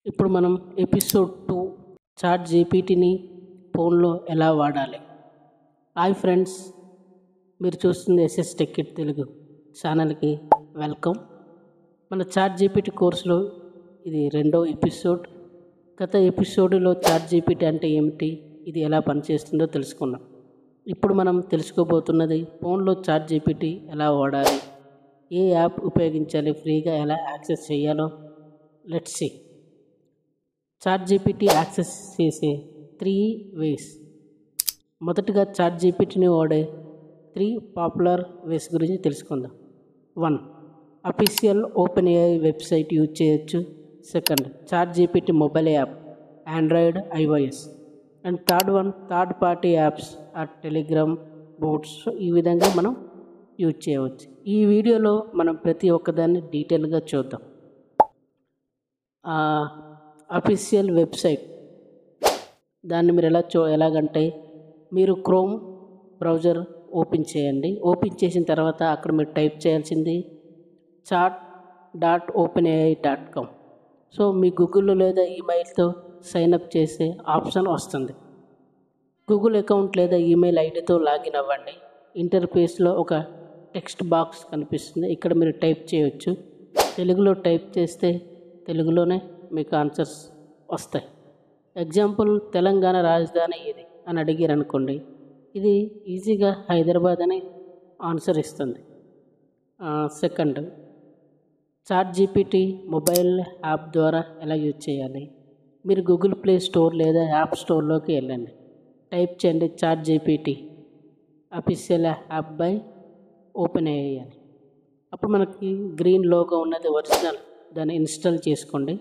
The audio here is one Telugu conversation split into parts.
ఇప్పుడు మనం ఎపిసోడ్ 2 చాట్ జీపీటీని ఫోన్లో ఎలా వాడాలి. హాయ్ ఫ్రెండ్స్, మీరు చూస్తుంది ఎస్ఎస్ టెక్ ఇట్ తెలుగు ఛానల్కి వెల్కమ్. మన చాట్ జీపీటీ కోర్సులో ఇది 2వ ఎపిసోడ్. గత ఎపిసోడ్లో చాట్ జీపీటీ అంటే ఏమిటి, ఇది ఎలా పనిచేస్తుందో తెలుసుకున్నాం. ఇప్పుడు మనం తెలుసుకోబోతున్నది ఫోన్లో చాట్ జీపీటీ ఎలా వాడాలి, ఏ యాప్ ఉపయోగించాలి, ఫ్రీగా ఎలా యాక్సెస్ చేయాలో let's see. ChatGPT access చేసే 3 వేస్. మొదటగా చాట్ జీపీటీని వాడే 3 పాపులర్ వేస్ గురించి తెలుసుకుందాం. 1. Official OpenAI website use చేయొచ్చు. 2. ChatGPT mobile app, Android, iOS. And third party apps Telegram, bots. ఈ విధంగా మనం యూజ్ చేయవచ్చు. ఈ వీడియోలో మనం ప్రతి ఒక్కదాన్ని డీటెయిల్గా చూద్దాం. అఫీషియల్ వెబ్సైట్, దాన్ని మీరు ఎలాగంటే మీరు క్రోమ్ బ్రౌజర్ ఓపెన్ చేయండి. ఓపెన్ చేసిన తర్వాత అక్కడ మీరు టైప్ చేయాల్సింది chat.openai.com. సో మీ గూగుల్లో లేదా ఈమెయిల్తో సైన్అప్ చేసే ఆప్షన్ వస్తుంది. గూగుల్ అకౌంట్ లేదా ఈమెయిల్ ఐడితో లాగిన్ అవ్వండి. ఇంటర్ఫేస్లో ఒక టెక్స్ట్ బాక్స్ కనిపిస్తుంది. ఇక్కడ మీరు టైప్ చేయవచ్చు. తెలుగులో టైప్ చేస్తే తెలుగులోనే మీకు ఆన్సర్స్ వస్తాయి. ఎగ్జాంపుల్, తెలంగాణ రాజధాని ఇది అని అడిగారు అనుకోండి, ఇది ఈజీగా హైదరాబాద్ అని ఆన్సర్ ఇస్తుంది. Second, ChatGPT mobile app ద్వారా ఎలా యూజ్ చేయాలి. మీరు గూగుల్ ప్లే స్టోర్ లేదా యాప్ స్టోర్లోకి వెళ్ళండి. టైప్ చేయండి ChatGPT official app by OpenAI అని. అప్పుడు మనకి గ్రీన్ లోగో ఉన్నది ఒరిజినల్, దాన్ని ఇన్స్టాల్ చేసుకోండి.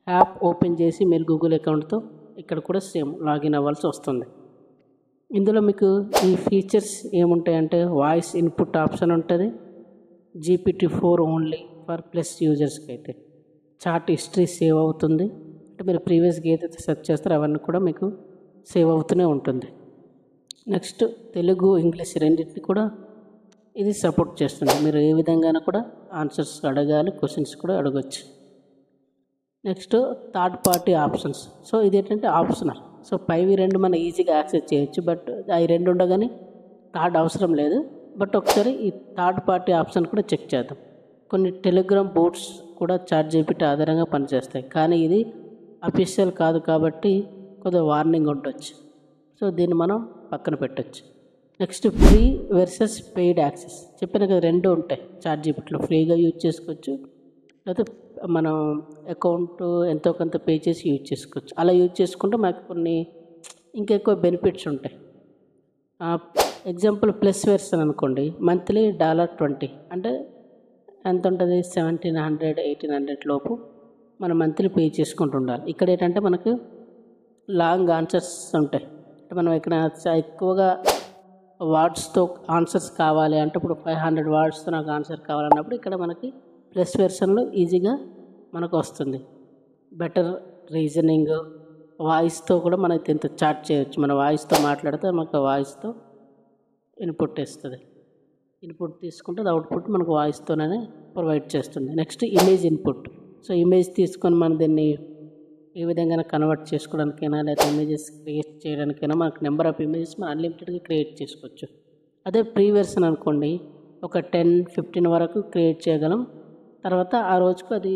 యాప్ ఓపెన్ చేసి మీరు గూగుల్ అకౌంట్తో ఇక్కడ కూడా సేమ్ లాగిన్ అవ్వాల్సి వస్తుంది. ఇందులో మీకు ఈ ఫీచర్స్ ఏముంటాయంటే వాయిస్ ఇన్పుట్ ఆప్షన్ ఉంటుంది. GPT-4 ఓన్లీ ఫర్ ప్లస్ యూజర్స్కి అయితే. చాట్ హిస్టరీ సేవ్ అవుతుంది. అంటే మీరు ప్రీవియస్గా ఏదైతే సెర్చ్ చేస్తారో అవన్నీ కూడా మీకు సేవ్ అవుతూనే ఉంటుంది. నెక్స్ట్, తెలుగు, ఇంగ్లీష్ రెండింటిని కూడా ఇది సపోర్ట్ చేస్తుంది. మీరు ఏ విధంగానూ కూడా ఆన్సర్స్ అడగాలి, క్వశ్చన్స్ కూడా అడగచ్చు. Next, third party options. So ఇదేంటంటే ఆప్షనల్. సో పైవి 2 మనం ఈజీగా యాక్సెస్ చేయొచ్చు, బట్ అవి 2 ఉండగానే థర్డ్ అవసరం లేదు. బట్ ఒకసారి ఈ థర్డ్ పార్టీ ఆప్షన్ కూడా చెక్ చేద్దాం. కొన్ని టెలిగ్రామ్ బోట్స్ కూడా చాట్ జీపీటీ ఆధారంగా పనిచేస్తాయి, కానీ ఇది అఫీషియల్ కాదు కాబట్టి కొద్దిగా వార్నింగ్ ఉండొచ్చు. సో దీన్ని మనం పక్కన పెట్టచ్చు. Next, free versus paid access. చెప్పిన కదా 2 ఉంటాయి చాట్ జీపీటీలో. ఫ్రీగా యూజ్ చేసుకోవచ్చు, లేకపోతే మనం అకౌంట్ ఎంతో కొంత పే చేసి యూజ్ చేసుకోవచ్చు. అలా యూజ్ చేసుకుంటే మనకు కొన్ని ఇంకెక్కువ బెనిఫిట్స్ ఉంటాయి. ఎగ్జాంపుల్, ప్లస్ వెర్షన్ అనుకోండి, మంత్లీ $20 అంటే ఎంత ఉంటుంది, 1700 1800 లోపు మనం మంత్లీ పే చేసుకుంటూ ఉండాలి. ఇక్కడ ఏంటంటే మనకు లాంగ్ ఆన్సర్స్ ఉంటాయి. అంటే మనం ఇక్కడ ఎక్కువగా వర్డ్స్తో ఆన్సర్స్ కావాలి అంటే, ఇప్పుడు 500 వర్డ్స్తో నాకు ఆన్సర్ కావాలన్నప్పుడు ఇక్కడ మనకి ప్లస్ వెర్షన్లో ఈజీగా మనకు వస్తుంది. బెటర్ రీజనింగ్, వాయిస్తో కూడా మనకి ఇంత చాట్ చేయొచ్చు. మన వాయిస్తో మాట్లాడితే మనకు వాయిస్తో ఇన్పుట్ ఇస్తుంది. ఇన్పుట్ తీసుకుంటే అది అవుట్పుట్ మనకు వాయిస్తోనే ప్రొవైడ్ చేస్తుంది. Next, image input. So image తీసుకొని మనం దీన్ని ఏ విధంగా కన్వర్ట్ చేసుకోవడానికైనా లేదా ఇమేజెస్ క్రియేట్ చేయడానికైనా మనకు నెంబర్ ఆఫ్ ఇమేజెస్ మనం అన్లిమిటెడ్గా క్రియేట్ చేసుకోవచ్చు. అదే ప్రీ వెర్షన్ అనుకోండి, ఒక 10-15 వరకు క్రియేట్ చేయగలం. తర్వాత ఆ రోజుకు అది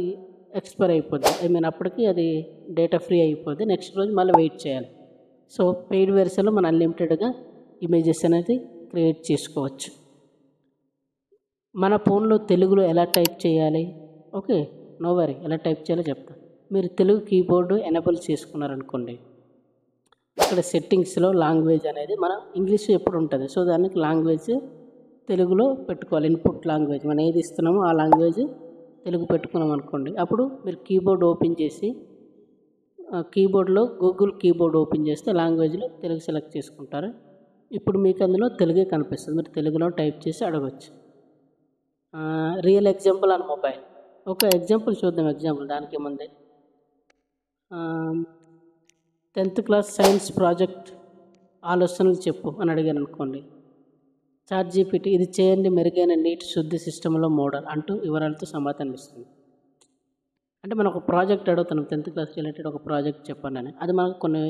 ఎక్స్పైర్ అయిపోద్ది. అప్పటికి అది డేటా ఫ్రీ అయిపోద్ది. నెక్స్ట్ రోజు మళ్ళీ వెయిట్ చేయాలి. సో పెయిడ్ వెర్షన్లో మనం అన్లిమిటెడ్గా ఇమేజెస్ అనేది క్రియేట్ చేసుకోవచ్చు. మన ఫోన్లో తెలుగులో ఎలా టైప్ చేయాలి, ఓకే, నో వరీ, ఎలా టైప్ చేయాలో చెప్తాను. మీరు తెలుగు కీబోర్డు ఎనేబుల్ చేసుకున్నారనుకోండి, ఇక్కడ సెట్టింగ్స్లో లాంగ్వేజ్ అనేది మన ఇంగ్లీష్ ఎప్పుడు ఉంటుంది. సో దానికి లాంగ్వేజ్ తెలుగులో పెట్టుకోవాలి. ఇన్పుట్ లాంగ్వేజ్ మనం ఏది ఇస్తున్నామో ఆ లాంగ్వేజ్ తెలుగు పెట్టుకున్నాం అనుకోండి. అప్పుడు మీరు కీబోర్డ్ ఓపెన్ చేసి కీబోర్డ్లో గూగుల్ కీబోర్డ్ ఓపెన్ చేస్తే లాంగ్వేజ్లో తెలుగు సెలెక్ట్ చేసుకుంటారు. ఇప్పుడు మీకు అందులో తెలుగే కనిపిస్తుంది. మీరు తెలుగులో టైప్ చేసి అడగచ్చు. Real example on mobile. ఒక ఎగ్జాంపుల్ చూద్దాం. ఎగ్జాంపుల్ దానికి ముందే 10th క్లాస్ సైన్స్ ప్రాజెక్ట్ ఆలోచనలు చెప్పు అని అడిగాను అనుకోండి. చాట్ జీపీటీ ఇది చేయండి మెరుగైన నీటి శుద్ధి సిస్టంలో మోడల్ అంటూ వివరాలతో సమాధానం ఇస్తుంది. అంటే మనం ఒక ప్రాజెక్ట్ అడుగుతున్నాం 10th క్లాస్ రిలేటెడ్ ఒక ప్రాజెక్ట్ చెప్పండి అని, అది మనకు కొన్ని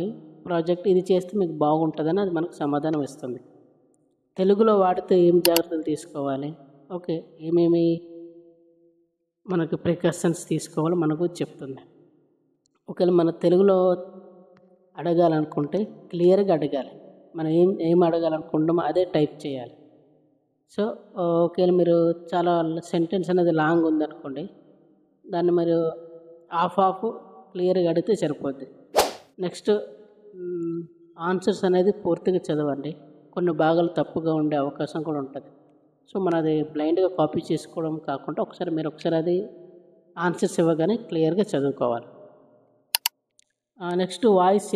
ప్రాజెక్ట్ ఇది చేస్తే మీకు బాగుంటుందని అది మనకు సమాధానం ఇస్తుంది. తెలుగులో వాడితే ఏం జాగ్రత్తలు తీసుకోవాలి, ఓకే, ఏమేమి మనకు ప్రికాషన్స్ తీసుకోవాలో మనకు చెప్తుంది. ఒకవేళ మన తెలుగులో అడగాలనుకుంటే క్లియర్గా అడగాలి, మనం ఏం అడగాలనుకుంటామో అదే టైప్ చేయాలి. సో ఒకవేళ మీరు చాలా సెంటెన్స్ అనేది లాంగ్ ఉందనుకోండి, దాన్ని మీరు హాఫ్ క్లియర్గా అడిగితే సరిపోద్ది. నెక్స్ట్ ఆన్సర్స్ అనేది పూర్తిగా చదవండి, కొన్ని భాగాలు తప్పుగా ఉండే అవకాశం కూడా ఉంటుంది. సో మన అది బ్లైండ్గా కాపీ చేసుకోవడం కాకుండా ఒకసారి అది ఆన్సర్స్ ఇవ్వగానే క్లియర్గా చదువుకోవాలి. నెక్స్ట్ వాయిస్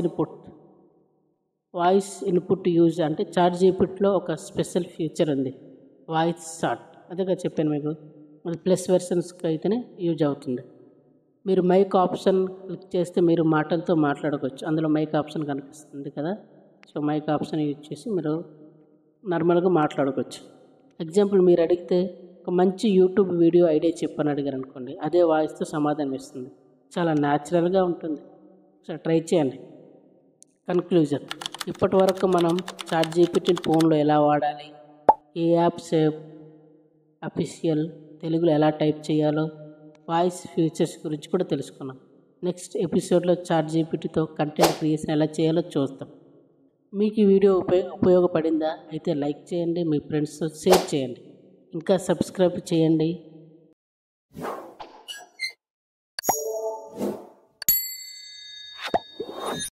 ఇన్పుట్ యూజ్ అంటే ChatGPTలో ఒక స్పెషల్ ఫీచర్ ఉంది, వాయిస్ చాట్. అదేగా చెప్పాను మీకు, అది ప్లస్ వెర్షన్స్కి అయితేనే యూజ్ అవుతుంది. మీరు మైక్ ఆప్షన్ క్లిక్ చేస్తే మీరు మాటలతో మాట్లాడుకోవచ్చు, అందులో మైక్ ఆప్షన్ కనిపిస్తుంది కదా. సో మైక్ ఆప్షన్ యూజ్ చేసి మీరు నార్మల్గా మాట్లాడుకోవచ్చు. ఎగ్జాంపుల్ మీరు అడిగితే ఒక మంచి యూట్యూబ్ వీడియో ఐడియా చెప్పని అడిగారు అనుకోండి, అదే వాయిస్తో సమాధానం ఇస్తుంది, చాలా న్యాచురల్గా ఉంటుంది. సో ట్రై చేయండి. కన్క్లూజన్, ఇప్పటి వరకు మనం ChatGPTని ఫోన్లో ఎలా వాడాలి, ఏ యాప్స్ అఫీషియల్, తెలుగులో ఎలా టైప్ చేయాలో, వాయిస్ ఫీచర్స్ గురించి కూడా తెలుసుకున్నాం. నెక్స్ట్ ఎపిసోడ్లో ChatGPTతో కంటెంట్ క్రియేషన్ ఎలా చేయాలో చూస్తాం. మీకు ఈ వీడియో ఉపయోగపడిందా అయితే లైక్ చేయండి, మీ ఫ్రెండ్స్తో షేర్ చేయండి, ఇంకా సబ్స్క్రైబ్ చేయండి.